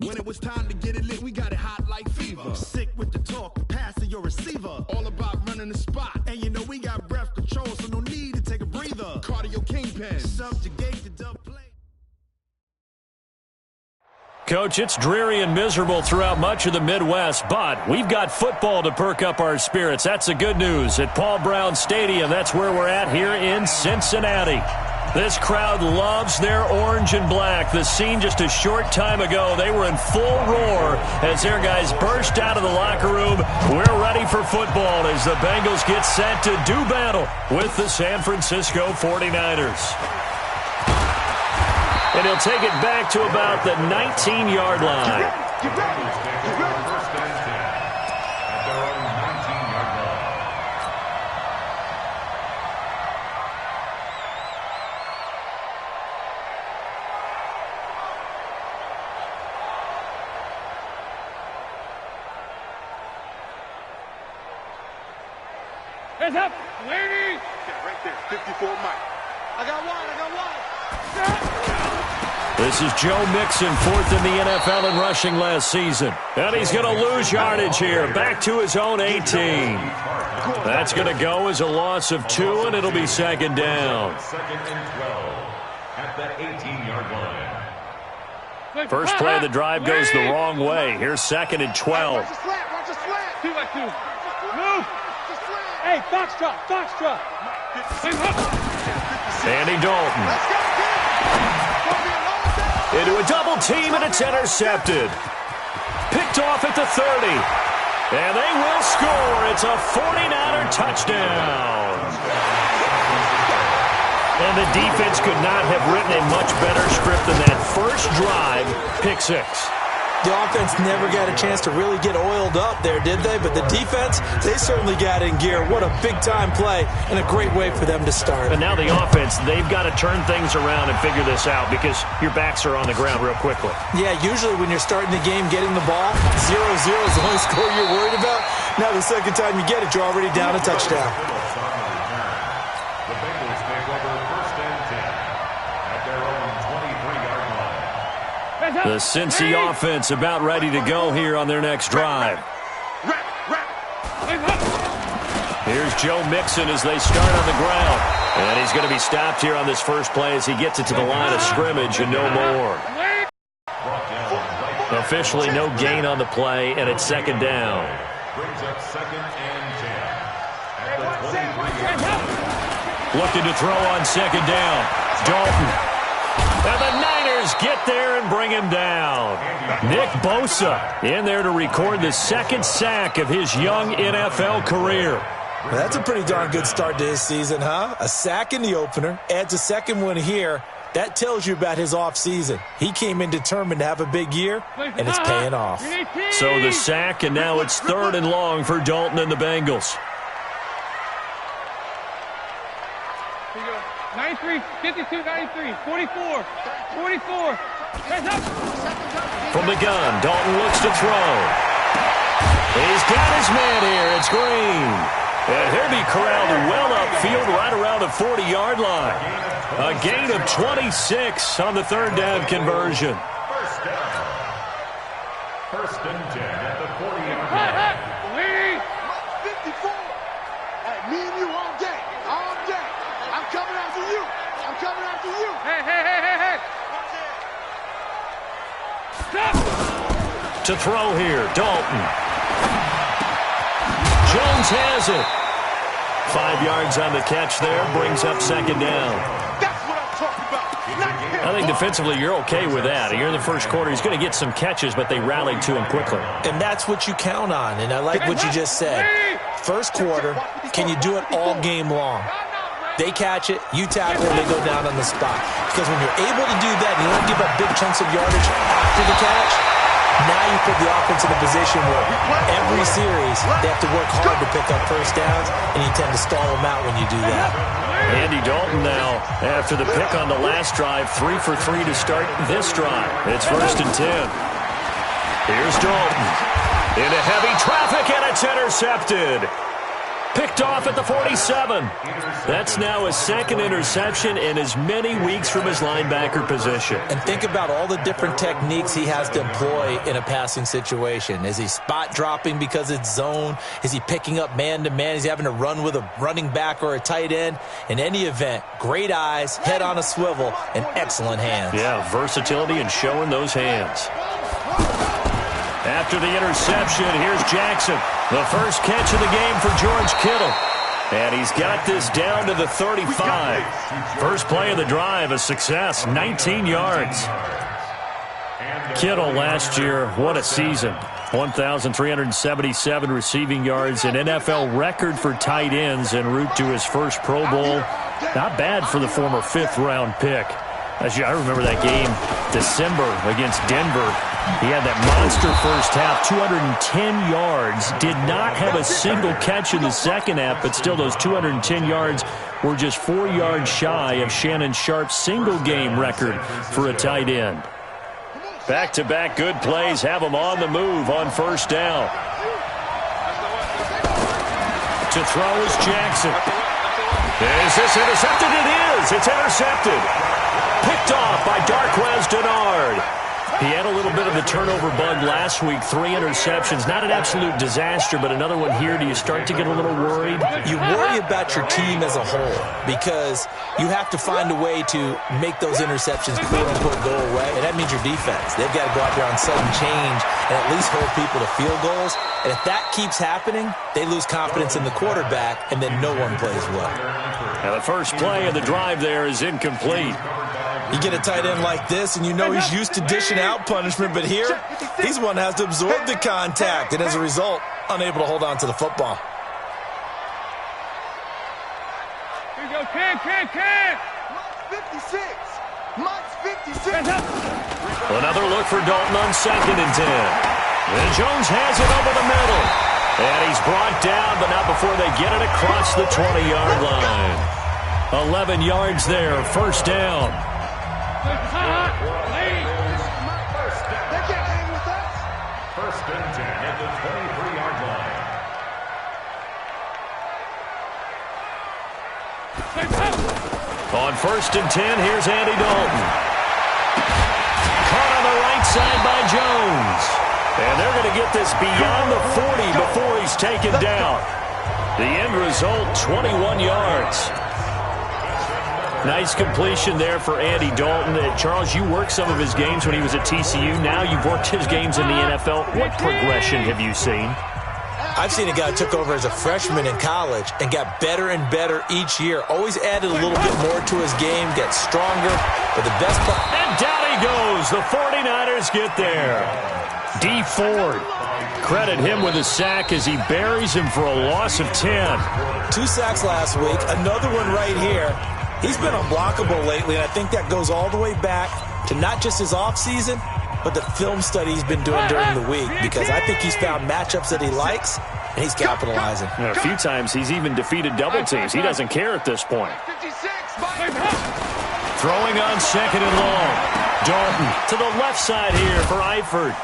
When it was time to get it lit, we got it hot like fever. Sick with the talk, pass to your receiver. All about running the spot. And you know we got breath control, so no need to take a breather. Cardio kingpin. Subjugate the dub play. Coach, it's dreary and miserable throughout much of the Midwest, but we've got football to perk up our spirits. That's the good news at Paul Brown Stadium. That's where we're at here in Cincinnati. This crowd loves their orange and black. The scene just a short time ago, they were in full roar as their guys burst out of the locker room. We're ready for football as the Bengals get set to do battle with the San Francisco 49ers. And he'll take it back to about the 19-yard line. Get ready. First and 10 at their own 19-yard line. Hands up, ladies. Yeah, right there, 54 Mike. I got one. This is Joe Mixon, fourth in the NFL in rushing last season. And he's going to lose yardage here, back to his own 18. That's going to go as a loss of 2, and it'll be second down. Second and 12 at the 18-yard line. First play of the drive goes the wrong way. Here's second and 12. Watch the slant. 2 by 2. Move. Hey, foxtrot. Andy Dalton. Into a double team, and it's intercepted. Picked off at the 30. And they will score. It's a 49er touchdown. And the defense could not have written a much better script than that first drive, pick 6. The offense never got a chance to really get oiled up there, did they? But the defense, they certainly got in gear. What a big-time play and a great way for them to start. And now the offense, they've got to turn things around and figure this out because your backs are on the ground real quickly. Yeah, usually when you're starting the game, getting the ball, 0-0 is the only score you're worried about. Now the second time you get it, you're already down a touchdown. The Bengals take over first and 10 at their own 23-yard line. The Cincy offense about ready to go here on their next drive. Here's Joe Mixon as they start on the ground. And he's going to be stopped here on this first play as he gets it to the line of scrimmage and no more. Officially no gain on the play, and it's second down. Brings up second and 10 at the 23-yard line. Looking to throw on second down. Dalton. And the Niners get there and bring him down. Nick Bosa in there to record the second sack of his young NFL career. Well, that's a pretty darn good start to his season, huh? A sack in the opener, adds a second one here. That tells you about his offseason. He came in determined to have a big year, and it's paying off. So the sack, and now it's third and long for Dalton and the Bengals. 93, 52, 93, 44. Hands up. From the gun, Dalton looks to throw. He's got his man here. It's Green. And he'll be corralled well upfield right around the 40-yard line. A gain of 26 on the third down conversion. First down. First and 10 at the 40-yard line. 54. Hey, me and you all day. I'm coming after you. Hey. Stop. To throw here, Dalton. Jones has it. 5 yards on the catch there, brings up second down. That's what I'm talking about. I think defensively you're okay with that. Here in the first quarter, he's going to get some catches, but they rallied to him quickly. And that's what you count on, and I like what you just said. First quarter, can you do it all game long? They catch it, you tackle, they go down on the spot. Because when you're able to do that, and you don't give up big chunks of yardage after the catch, now you put the offense in a position where every series they have to work hard to pick up first downs, and you tend to stall them out when you do that. Andy Dalton now, after the pick on the last drive, 3 for 3 to start this drive. It's first and 10. Here's Dalton. Into heavy traffic, and it's intercepted. Picked Picked off at the 47. That's now his second interception in as many weeks from his linebacker position. And think about all the different techniques he has to employ in a passing situation. Is he spot dropping because it's zone? Is he picking up man-to-man? Is he having to run with a running back or a tight end? In any event, great eyes, head on a swivel, and excellent hands. Yeah, versatility and showing those hands. After the interception, here's Jackson. The first catch of the game for George Kittle. And he's got this down to the 35. First play of the drive, a success, 19 yards. Kittle last year, what a season. 1,377 receiving yards, an NFL record for tight ends en route to his first Pro Bowl. Not bad for the former fifth-round pick. I remember that game, December, against Denver. He had that monster first half, 210 yards. Did not have a single catch in the second half, but still those 210 yards were just 4 yards shy of Shannon Sharpe's single-game record for a tight end. Back-to-back good plays have him on the move on first down. To throw is Jackson. Is this intercepted? It is. It's intercepted. Picked off by Darqueze Dennard. He had a little bit of the turnover bug last week, 3 interceptions. Not an absolute disaster, but another one here. Do you start to get a little worried? You worry about your team as a whole because you have to find a way to make those interceptions, quote-unquote, go away, and that means your defense. They've got to go out there on sudden change and at least hold people to field goals. And if that keeps happening, they lose confidence in the quarterback, and then no one plays well. Now the first play of the drive there is incomplete. You get a tight end like this, and you know he's used to dishing out punishment, but here, he's one that has to absorb the contact, and as a result, unable to hold on to the football. Here you go, Ken. 56. Mike's 56. Another look for Dalton on 2nd and 10. And Jones has it over the middle. And he's brought down, but not before they get it across the 20-yard line. 11 yards there, first down. They can't hang with us. First and 10 at the 23-yard line. On first and 10, here's Andy Dalton. Caught on the right side by Jones. And they're going to get this beyond the 40 before he's taken down. The end result, 21 yards. Nice completion there for Andy Dalton. Charles, you worked some of his games when he was at TCU. Now you've worked his games in the NFL. What progression have you seen? I've seen a guy who took over as a freshman in college and got better and better each year. Always added a little bit more to his game, gets stronger. But the best part... And down he goes. The 49ers get there. D. Ford. Credit him with a sack as he buries him for a loss of 10. 2 sacks last week. Another one right here. He's been unblockable lately, and I think that goes all the way back to not just his offseason, but the film study he's been doing during the week, because I think he's found matchups that he likes, and he's capitalizing. A few times he's even defeated double teams. He doesn't care at this point. 56. Throwing on 2nd and long. Dalton to the left side here for Eifert.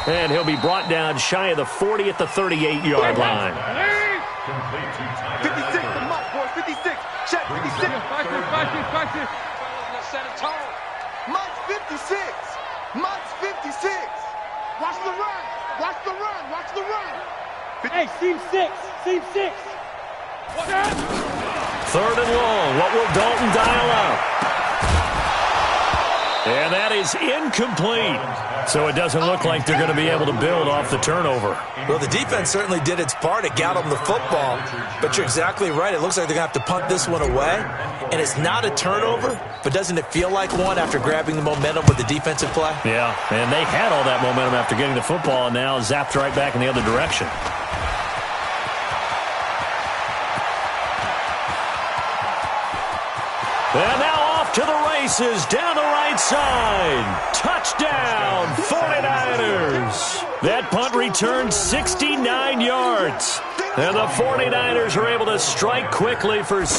And he'll be brought down shy of the 40 at the 38-yard line. 56 to Mike, boys. 56. Check, 56. Practice. Set a tone. Mike's 56. Mike's 56. Watch the run. Watch the run. Watch the run. Hey, seam 6. 6. 3rd and long. What will Dalton dial up? And that is incomplete. So it doesn't look like they're going to be able to build off the turnover. Well, the defense certainly did its part. It got them the football. But you're exactly right. It looks like they're going to have to punt this one away. And it's not a turnover, but doesn't it feel like one after grabbing the momentum with the defensive play? Yeah, and they had all that momentum after getting the football and now zapped right back in the other direction. And now off to the races, down the right side. Touchdown, 49ers. That punt returned 69 yards. And the 49ers are able to strike quickly for 6.